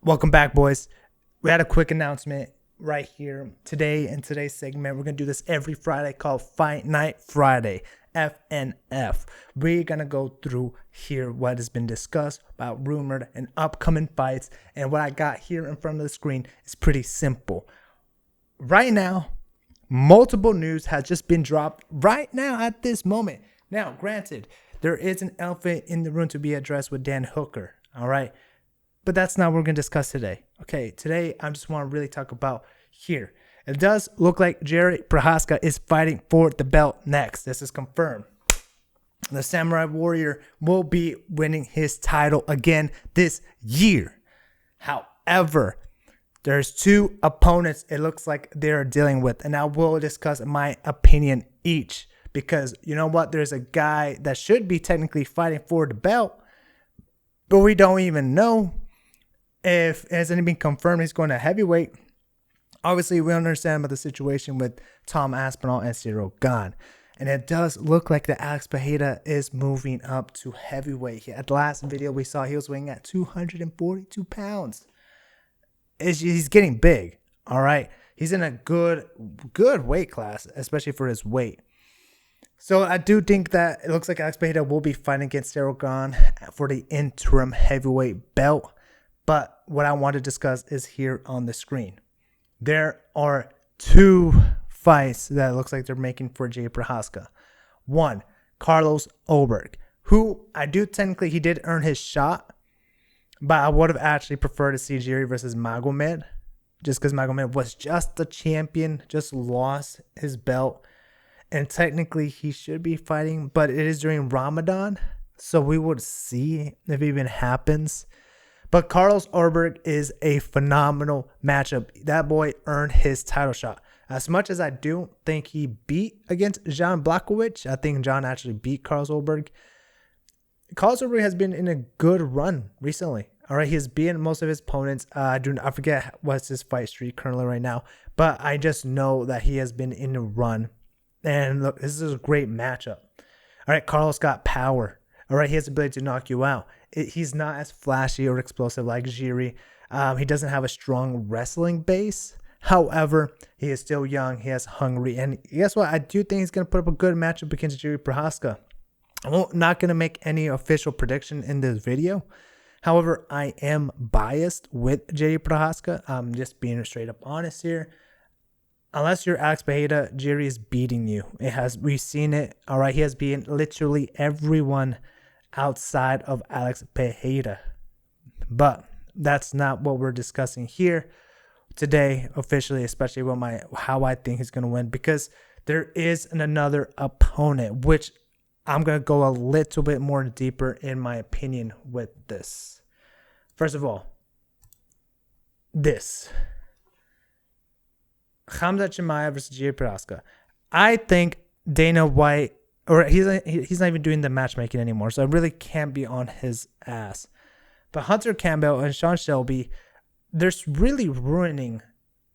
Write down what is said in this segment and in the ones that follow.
Welcome back, boys. We had a quick announcement right here today in today's segment. We're going to do this every Friday called Fight Night Friday, FNF. We're going to go through here what has been discussed about rumored and upcoming fights. And what I got here in front of the screen is pretty simple. Right now, multiple news has just been dropped right now at this moment. Now, granted, there is an elephant in the room to be addressed with Dan Hooker, all right? But that's not what we're going to discuss today. Okay, today I just want to really talk about here. It does look like Jiri Prochazka is fighting for the belt next. This is confirmed. The Samurai Warrior will be winning his title again this year. However, there's two opponents it looks like they're dealing with, and I will discuss my opinion each. Because you know what? There's a guy that should be technically fighting for the belt, but we don't even know if it hasn't been confirmed he's going to heavyweight. Obviously, we understand about the situation with Tom Aspinall and Cyril Gane. And it does look like the Alex Pereira is moving up to heavyweight. At the last video we saw, he was weighing at 242 pounds. He's getting big, all right? He's in a good weight class, especially for his weight. So I do think that it looks like Alex Pereira will be fighting against Cyril Gane for the interim heavyweight belt. But what I want to discuss is here on the screen. There are two fights that it looks like they're making for Jiri Prochazka. One, Carlos Ulberg, who I do technically, he did earn his shot, but I would have actually preferred to see Jiri versus Magomed, just because Magomed was just the champion, just lost his belt. And technically, he should be fighting, but it is during Ramadan, so we would see if it even happens. But Carlos Ulberg is a phenomenal matchup. That boy earned his title shot. As much as I do think he beat against Jan Blachowicz, I think Jan actually beat Carlos Ulberg. Carlos Ulberg has been in a good run recently. All right, he's beaten most of his opponents. I forget what's his fight streak currently right now, but I just know that he has been in a run. And look, this is a great matchup. All right, Carlos got power. All right, he has the ability to knock you out. He's not as flashy or explosive like Jiri. He doesn't have a strong wrestling base. However, he is still young. He has hungry. And guess what? I do think he's going to put up a good matchup against Jiri Prochazka. I'm not going to make any official prediction in this video. However, I am biased with Jiri Prochazka. I'm just being straight up honest here. Unless you're Alex Pereira, Jiri is beating you. We've seen it. All right, he has beaten literally everyone outside of Alex Pereira. But that's not what we're discussing here today, officially, especially with how I think he's going to win, because there is another opponent, which I'm going to go a little bit more deeper in my opinion with this. First of all, this. Khamzat Chimaev versus Jiri Prochazka. I think Dana White, or he's not even doing the matchmaking anymore, so I really can't be on his ass. But Hunter Campbell and Sean Shelby, they're really ruining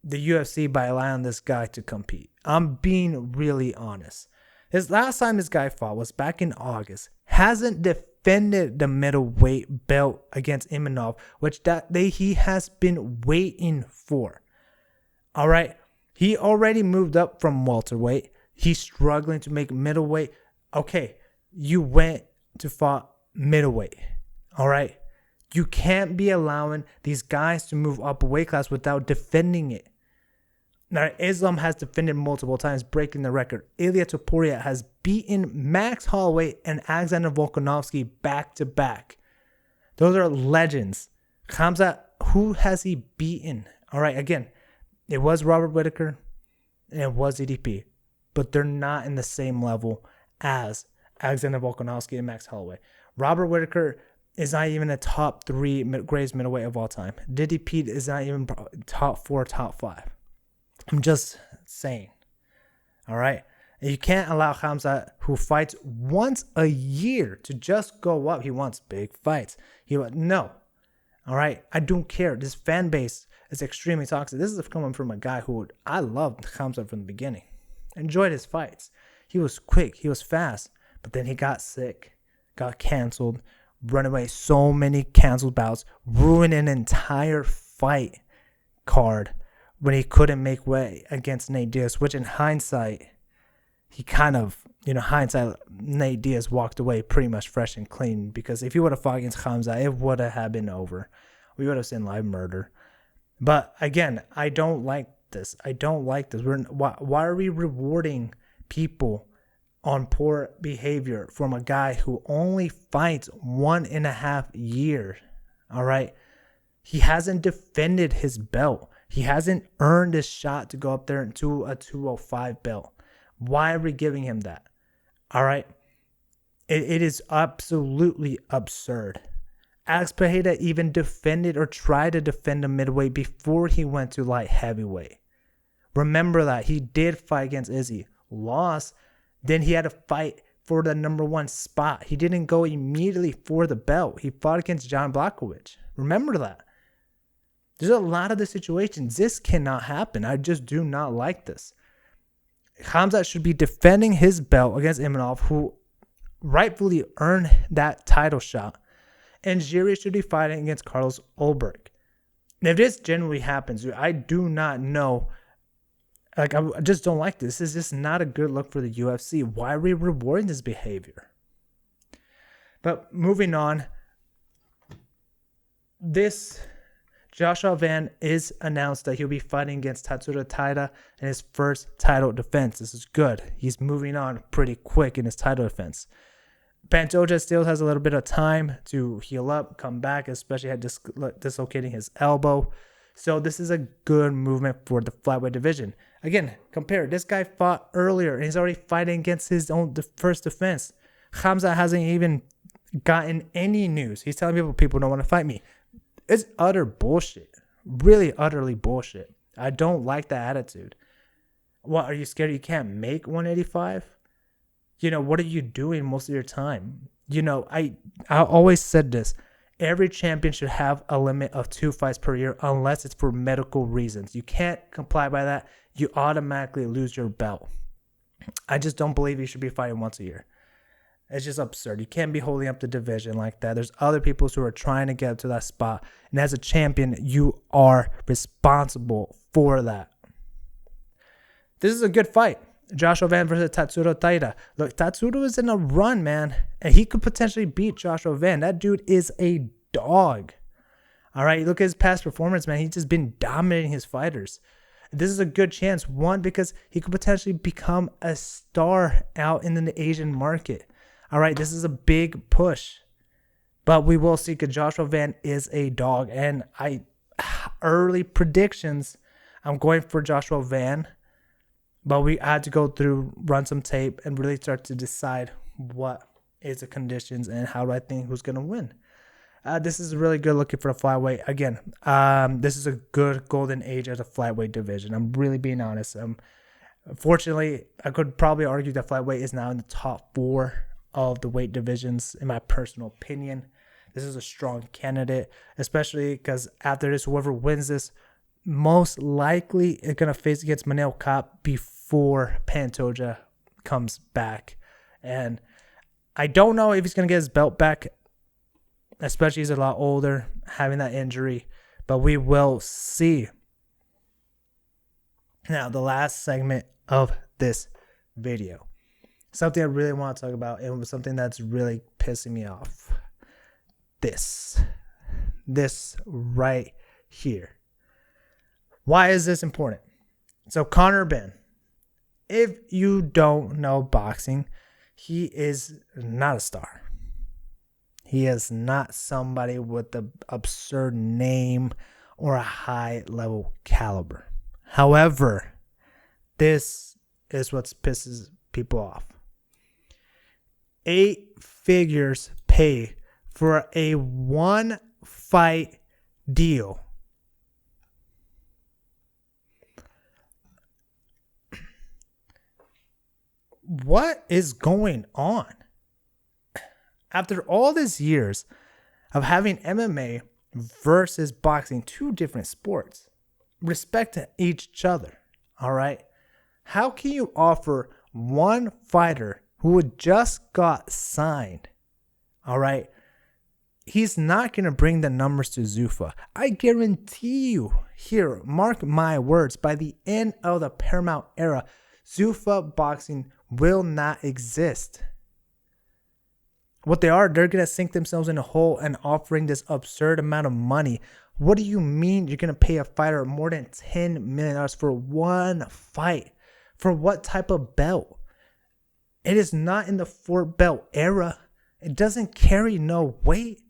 the UFC by allowing this guy to compete. I'm being really honest. His last time this guy fought was back in August. Hasn't defended the middleweight belt against Imanov, which he has been waiting for. All right. He already moved up from welterweight. He's struggling to make middleweight. Okay, you went to fight middleweight. All right. You can't be allowing these guys to move up a weight class without defending it. Now, Islam has defended multiple times, breaking the record. Ilia Topuria has beaten Max Holloway and Alexander Volkanovski back to back. Those are legends. Khamzat, who has he beaten? All right, again, it was Robert Whittaker and it was EDP, but they're not in the same level as Alexander Volkanovski and Max Holloway. Robert Whittaker is not even a top 3 greatest middleweight of all time. DDP is not even top 4, top 5. I'm just saying. All right? And you can't allow Khamzat, who fights once a year, to just go up. He wants big fights. No. All right? I don't care. This fan base is extremely toxic. This is coming from a guy who I loved Khamzat from the beginning. Enjoyed his fights. He was quick. He was fast. But then he got sick, got canceled, run away so many canceled bouts, ruin an entire fight card when he couldn't make way against Nate Diaz, which in hindsight, he kind of, Nate Diaz walked away pretty much fresh and clean, because if he would have fought against Khamzat, it would have been over. We would have seen live murder. But again, I don't like this. Why are we rewarding people on poor behavior from a guy who only fights 1.5 years? All right. He hasn't defended his belt. He hasn't earned his shot to go up there into a 205 belt. Why are we giving him that? All right. It is absolutely absurd. Alex Pereira even defended or tried to defend a midweight before he went to light heavyweight. Remember that. He did fight against Izzy. Lost. Then he had to fight for the number 1 spot. He didn't go immediately for the belt. He fought against John Blachowicz. Remember that. There's a lot of the situations. This cannot happen. I just do not like this. Khamzat should be defending his belt against Imanov, who rightfully earned that title shot. And Jiri should be fighting against Carlos Ulberg. And if this generally happens, I do not know. I just don't like this. This is just not a good look for the UFC. Why are we rewarding this behavior? But moving on. Joshua Van is announced that he'll be fighting against Tatsuro Taira in his first title defense. This is good. He's moving on pretty quick in his title defense. Pantoja still has a little bit of time to heal up, come back, especially dislocating his elbow. So this is a good movement for the flyweight division. Again, compare. This guy fought earlier and he's already fighting against his own first defense. Khamzat hasn't even gotten any news. He's telling people don't want to fight me. It's utter bullshit. Really utterly bullshit. I don't like that attitude. What, are you scared you can't make 185? What are you doing most of your time? I always said this. Every champion should have a limit of 2 fights per year unless it's for medical reasons. You can't comply by that. You automatically lose your belt. I just don't believe you should be fighting once a year. It's just absurd. You can't be holding up the division like that. There's other people who are trying to get up to that spot. And as a champion, you are responsible for that. This is a good fight. Joshua Van versus Tatsuro Taira. Look, Tatsuro is in a run, man. And he could potentially beat Joshua Van. That dude is a dog. All right, look at his past performance, man. He's just been dominating his fighters. This is a good chance. One, because he could potentially become a star out in the Asian market. All right, this is a big push. But we will see, because Joshua Van is a dog. And early predictions, I'm going for Joshua Van. But we had to go through, run some tape, and really start to decide what is the conditions and how do I think who's going to win. This is really good looking for a flyweight. Again, this is a good golden age of the flyweight division. I'm really being honest. Fortunately, I could probably argue that flyweight is now in the top 4 of the weight divisions, in my personal opinion. This is a strong candidate, especially because after this, whoever wins this, most likely is going to face against Manel Kape before Pantoja comes back. And I don't know if he's going to get his belt back, especially he's a lot older, having that injury. But we will see. Now, the last segment of this video. Something I really want to talk about, and it was something that's really pissing me off. This right here. Why is this important? So Conor Benn, if you don't know boxing, he is not a star. He is not somebody with an absurd name or a high level caliber. However, this is what pisses people off. 8 figures pay for a 1-fight deal. What is going on? After all these years of having MMA versus boxing, 2 different sports, respect each other, all right? How can you offer one fighter who just got signed, all right, he's not going to bring the numbers to Zuffa. I guarantee you, here, mark my words, by the end of the Paramount era, Zuffa boxing will not exist. What they're going to sink themselves in a hole and offering this absurd amount of money. What do you mean you're going to pay a fighter more than $10 million for one fight? For what type of belt? It is not in the 4-belt era. It doesn't carry no weight.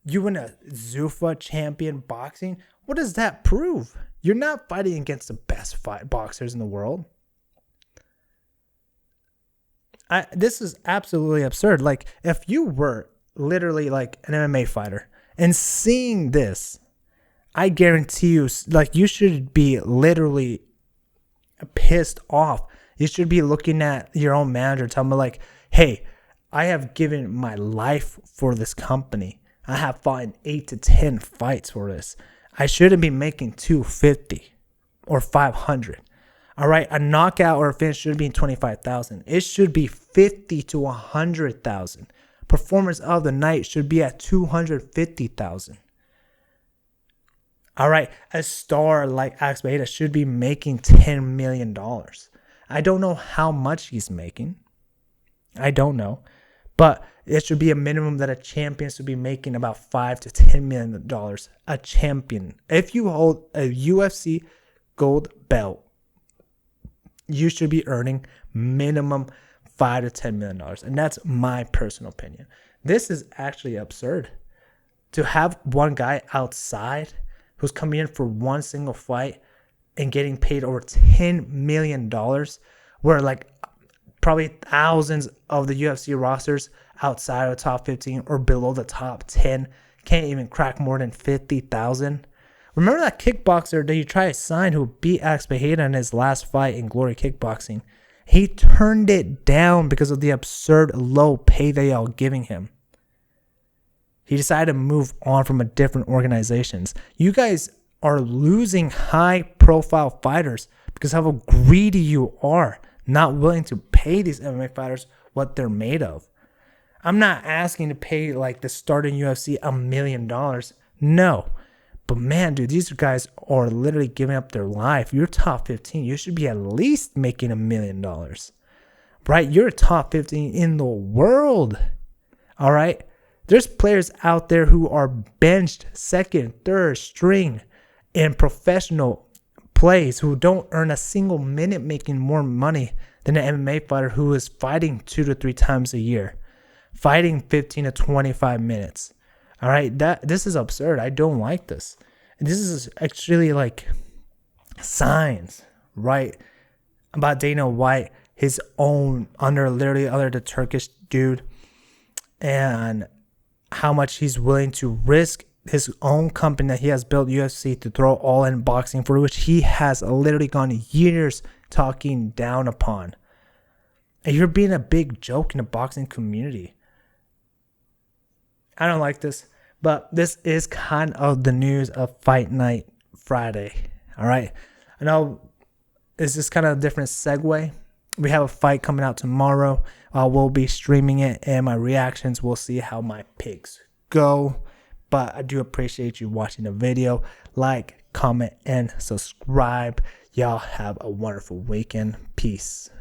You win a Zuffa champion boxing? What does that prove? You're not fighting against the best boxers in the world. This is absolutely absurd. Like, if you were literally like an MMA fighter and seeing this, I guarantee you, like, you should be literally pissed off. You should be looking at your own manager, telling me like, hey, I have given my life for this company. I have fought in 8 to 10 fights for this. I shouldn't be making 250 or 500. All right, a knockout or a finish should be 25,000. It should be 50 to 100,000. Performance of the night should be at 250,000. All right, a star like Alex Beta should be making $10 million. I don't know how much he's making. I don't know. But it should be a minimum that a champion should be making about $5 to $10 million. A champion. If you hold a UFC gold belt, you should be earning minimum $5 to $10 million. And that's my personal opinion. This is actually absurd. To have one guy outside who's coming in for one single fight and getting paid over $10 million, where like probably thousands of the UFC rosters outside of the top 15 or below the top 10 can't even crack more than 50,000. Remember that kickboxer that you tried to sign who beat Alex Bejeda in his last fight in Glory Kickboxing? He turned it down because of the absurd low pay they are giving him. He decided to move on from a different organizations. You guys are losing high-profile fighters because of how greedy you are, not willing to pay these MMA fighters what they're made of. I'm not asking to pay like the starting UFC $1 million. No. But man, dude, these guys are literally giving up their life. You're top 15. You should be at least making $1 million. Right? You're top 15 in the world. All right? There's players out there who are benched second, third string in professional plays who don't earn a single minute making more money than an MMA fighter who is fighting 2 to 3 times a year, fighting 15 to 25 minutes. All right, this is absurd. I don't like this. And this is actually like signs, right, about Dana White, his own under the Turkish dude, and how much he's willing to risk his own company that he has built, UFC, to throw all in boxing, for which he has literally gone years talking down upon. And you're being a big joke in the boxing community. I don't like this, but this is kind of the news of Fight Night Friday. All right. I know it's just kind of a different segue. We have a fight coming out tomorrow. We'll be streaming it, and my reactions, we'll see how my picks go. But I do appreciate you watching the video. Like, comment, and subscribe. Y'all have a wonderful weekend. Peace.